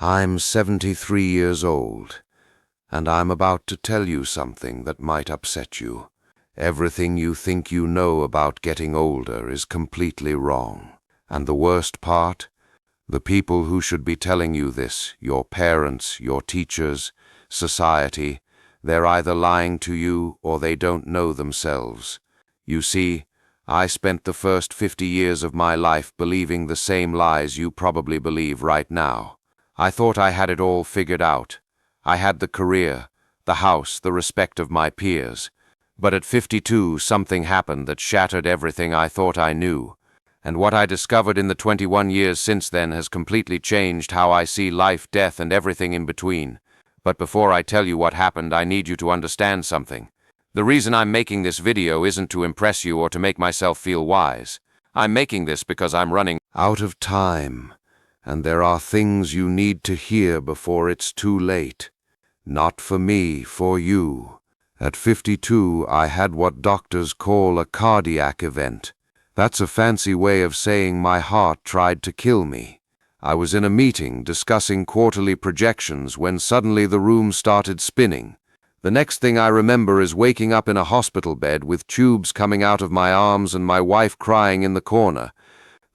I'm 73 years old, and I'm about to tell you something that might upset you. Everything you think you know about getting older is completely wrong. And the worst part? The people who should be telling you this, your parents, your teachers, society, they're either lying to you or they don't know themselves. You see, I spent the first 50 years of my life believing the same lies you probably believe right now. I thought I had it all figured out. I had the career, the house, the respect of my peers. But at 52, something happened that shattered everything I thought I knew. And what I discovered in the 21 years since then has completely changed how I see life, death, and everything in between. But before I tell you what happened, I need you to understand something. The reason I'm making this video isn't to impress you or to make myself feel wise. I'm making this because I'm running out of time. And there are things you need to hear before it's too late. Not for me, for you. At 52, I had what doctors call a cardiac event. That's a fancy way of saying my heart tried to kill me. I was in a meeting discussing quarterly projections when suddenly the room started spinning. The next thing I remember is waking up in a hospital bed with tubes coming out of my arms and my wife crying in the corner.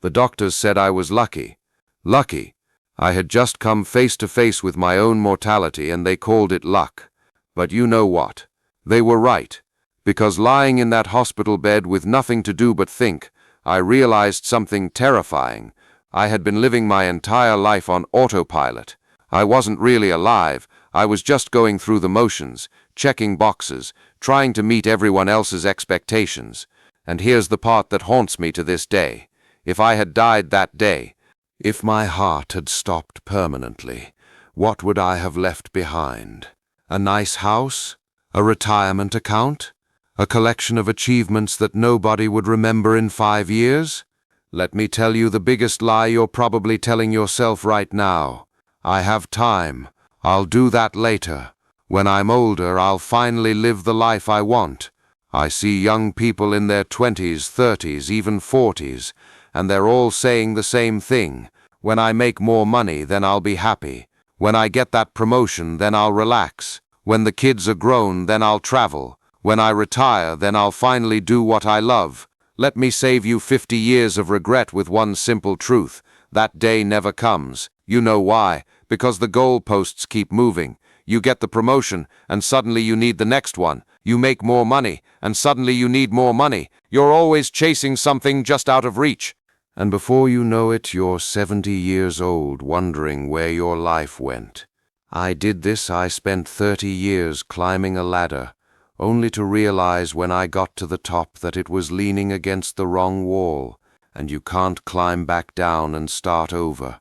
The doctors said I was lucky. Lucky. I had just come face to face with my own mortality and they called it luck. But you know what? They were right. Because lying in that hospital bed with nothing to do but think, I realized something terrifying. I had been living my entire life on autopilot. I wasn't really alive. I was just going through the motions, checking boxes, trying to meet everyone else's expectations. And here's the part that haunts me to this day. If I had died that day, if my heart had stopped permanently, what would I have left behind? A nice house? A retirement account? A collection of achievements that nobody would remember in 5 years? Let me tell you the biggest lie you're probably telling yourself right now. I have time. I'll do that later. When I'm older, I'll finally live the life I want. I see young people in their 20s, 30s, even 40s, and they're all saying the same thing. When I make more money, then I'll be happy. When I get that promotion, then I'll relax. When the kids are grown, then I'll travel. When I retire, then I'll finally do what I love. Let me save you 50 years of regret with one simple truth. That day never comes. You know why? Because the goalposts keep moving. You get the promotion, and suddenly you need the next one. You make more money, and suddenly you need more money. You're always chasing something just out of reach. And before you know it, you're 70 years old, wondering where your life went. I did this. I spent 30 years climbing a ladder, only to realize when I got to the top that it was leaning against the wrong wall, and you can't climb back down and start over.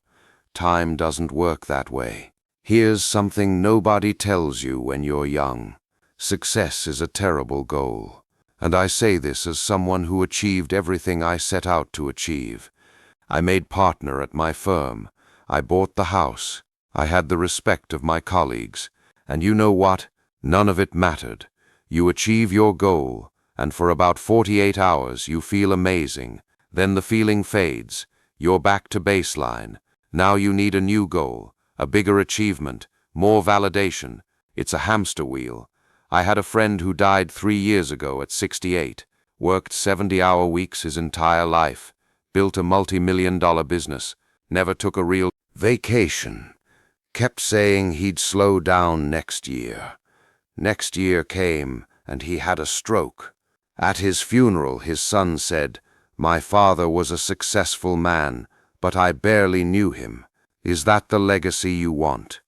Time doesn't work that way. Here's something nobody tells you when you're young. Success is a terrible goal. And I say this as someone who achieved everything I set out to achieve. I made partner at my firm. I bought the house. I had the respect of my colleagues. And you know what? None of it mattered. You achieve your goal, and for about 48 hours you feel amazing. Then the feeling fades. You're back to baseline. Now you need a new goal, a bigger achievement, more validation. It's a hamster wheel. I had a friend who died 3 years ago at 68, worked 70-hour weeks his entire life, built a multi-million-dollar business, never took a real vacation, kept saying he'd slow down next year. Next year came, and he had a stroke. At his funeral, his son said, "My father was a successful man, but I barely knew him." Is that the legacy you want?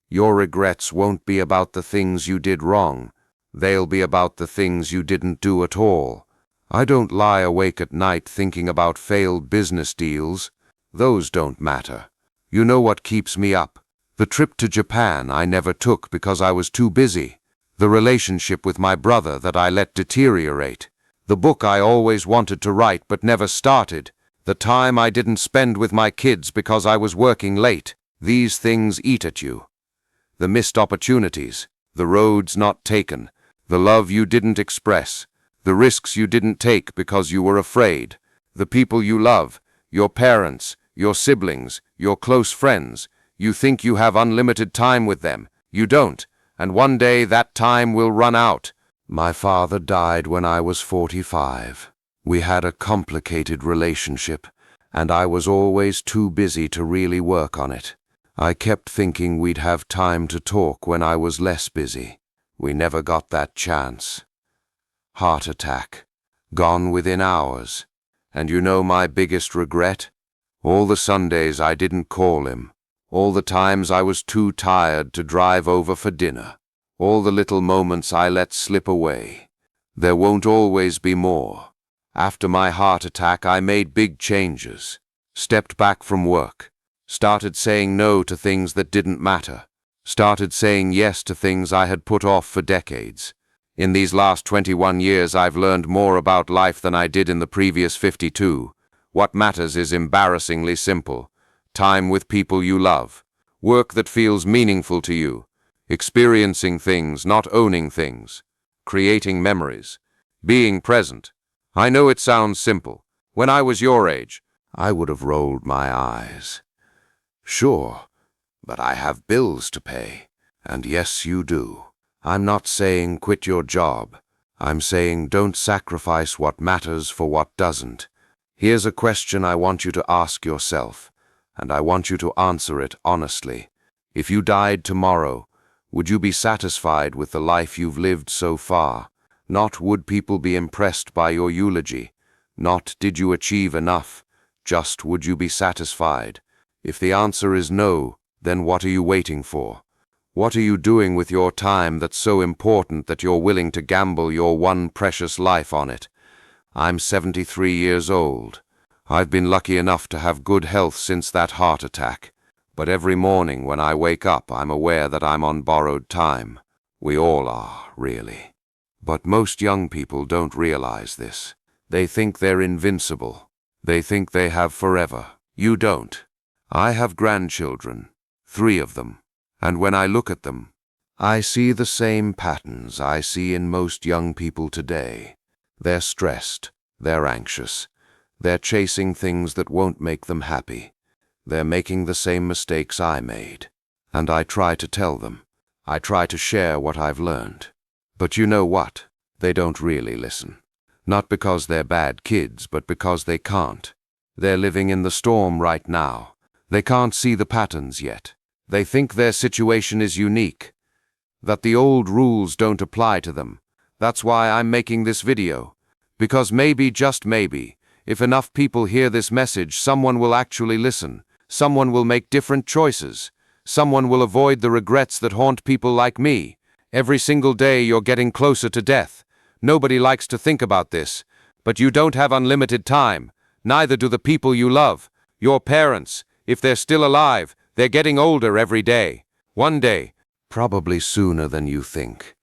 Your regrets won't be about the things you did wrong. They'll be about the things you didn't do at all. I don't lie awake at night thinking about failed business deals. Those don't matter. You know what keeps me up? The trip to Japan I never took because I was too busy. The relationship with my brother that I let deteriorate. The book I always wanted to write but never started. The time I didn't spend with my kids because I was working late. These things eat at you. The missed opportunities, the roads not taken, the love you didn't express, the risks you didn't take because you were afraid, the people you love, your parents, your siblings, your close friends. You think you have unlimited time with them. You don't, and one day that time will run out. My father died when I was 45. We had a complicated relationship, and I was always too busy to really work on it. I kept thinking we'd have time to talk when I was less busy. We never got that chance. Heart attack. Gone within hours. And you know my biggest regret? All the Sundays I didn't call him. All the times I was too tired to drive over for dinner. All the little moments I let slip away. There won't always be more. After my heart attack, I made big changes. Stepped back from work. Started saying no to things that didn't matter. Started saying yes to things I had put off for decades. In these last 21 years, I've learned more about life than I did in the previous 52. What matters is embarrassingly simple. Time with people you love. Work that feels meaningful to you. Experiencing things, not owning things. Creating memories. Being present. I know it sounds simple. When I was your age, I would have rolled my eyes. Sure, but I have bills to pay. And yes, you do. I'm not saying quit your job. I'm saying don't sacrifice what matters for what doesn't. Here's a question I want you to ask yourself, and I want you to answer it honestly. If you died tomorrow, would you be satisfied with the life you've lived so far? Not would people be impressed by your eulogy. Not did you achieve enough. Just would you be satisfied? If the answer is no, then what are you waiting for? What are you doing with your time that's so important that you're willing to gamble your one precious life on it? I'm 73 years old. I've been lucky enough to have good health since that heart attack. But every morning when I wake up, I'm aware that I'm on borrowed time. We all are, really. But most young people don't realize this. They think they're invincible. They think they have forever. You don't. I have grandchildren, 3 of them. And when I look at them, I see the same patterns I see in most young people today. They're stressed. They're anxious. They're chasing things that won't make them happy. They're making the same mistakes I made. And I try to tell them. I try to share what I've learned. But you know what? They don't really listen. Not because they're bad kids, but because they can't. They're living in the storm right now. They can't see the patterns yet. They think their situation is unique, that the old rules don't apply to them. That's why I'm making this video. Because maybe, just maybe, if enough people hear this message, someone will actually listen. Someone will make different choices. Someone will avoid the regrets that haunt people like me. Every single day you're getting closer to death. Nobody likes to think about this, but you don't have unlimited time. Neither do the people you love. Your parents, if they're still alive, they're getting older every day. One day, probably sooner than you think,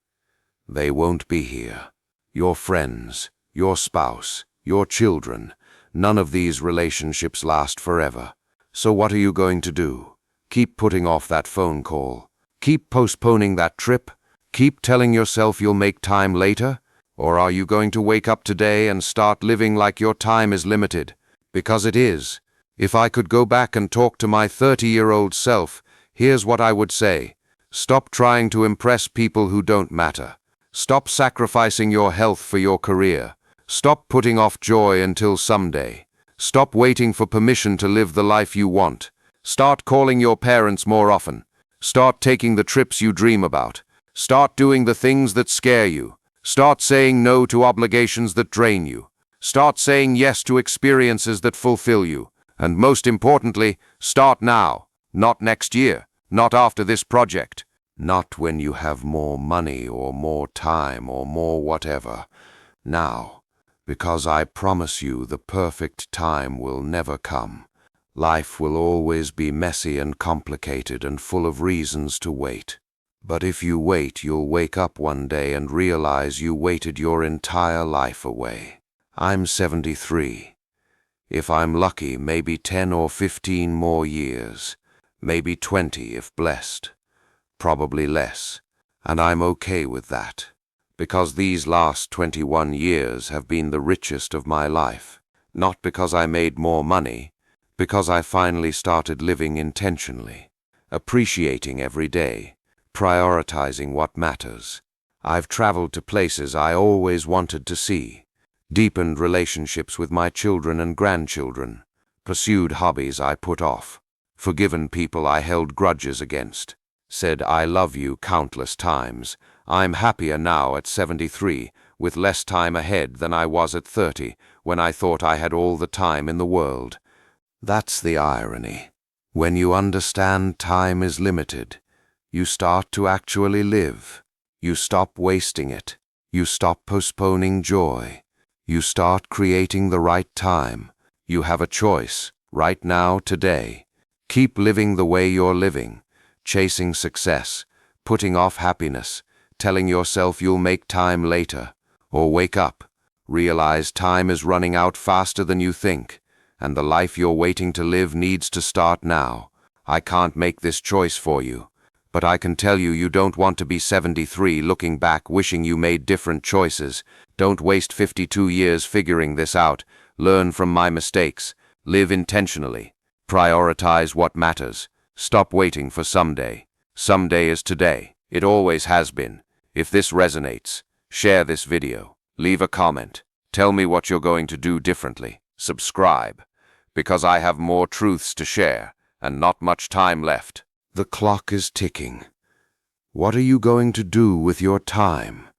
they won't be here. Your friends, your spouse, your children, none of these relationships last forever. So what are you going to do? Keep putting off that phone call? Keep postponing that trip? Keep telling yourself you'll make time later? Or are you going to wake up today and start living like your time is limited? Because it is. If I could go back and talk to my 30-year-old self, here's what I would say. Stop trying to impress people who don't matter. Stop sacrificing your health for your career. Stop putting off joy until someday. Stop waiting for permission to live the life you want. Start calling your parents more often. Start taking the trips you dream about. Start doing the things that scare you. Start saying no to obligations that drain you. Start saying yes to experiences that fulfill you. And most importantly, start now. Not next year. Not after this project. Not when you have more money or more time or more whatever. Now. Because I promise you the perfect time will never come. Life will always be messy and complicated and full of reasons to wait. But if you wait, you'll wake up one day and realize you waited your entire life away. I'm 73. If I'm lucky, maybe 10 or 15 more years. Maybe 20 if blessed. Probably less. And I'm okay with that. Because these last 21 years have been the richest of my life. Not because I made more money. Because I finally started living intentionally. appreciating every day, prioritizing what matters. I've traveled to places I always wanted to see, deepened relationships with my children and grandchildren, pursued hobbies I put off, forgiven people I held grudges against, said I love you countless times. I'm happier now at 73, with less time ahead than I was at 30, when I thought I had all the time in the world. That's the irony. When you understand time is limited, you start to actually live. You stop wasting it. You stop postponing joy. You start creating the right time. You have a choice, right now, today. Keep living the way you're living, chasing success, putting off happiness, telling yourself you'll make time later. Or wake up, realize time is running out faster than you think, and the life you're waiting to live needs to start now. I can't make this choice for you, but I can tell you don't want to be 73 looking back wishing you made different choices. Don't waste 52 years figuring this out. Learn from my mistakes. Live intentionally. Prioritize what matters. Stop waiting for someday. Someday is today. It always has been. If this resonates, share this video. Leave a comment. Tell me what you're going to do differently. Subscribe, because I have more truths to share and not much time left. The clock is ticking. What are you going to do with your time?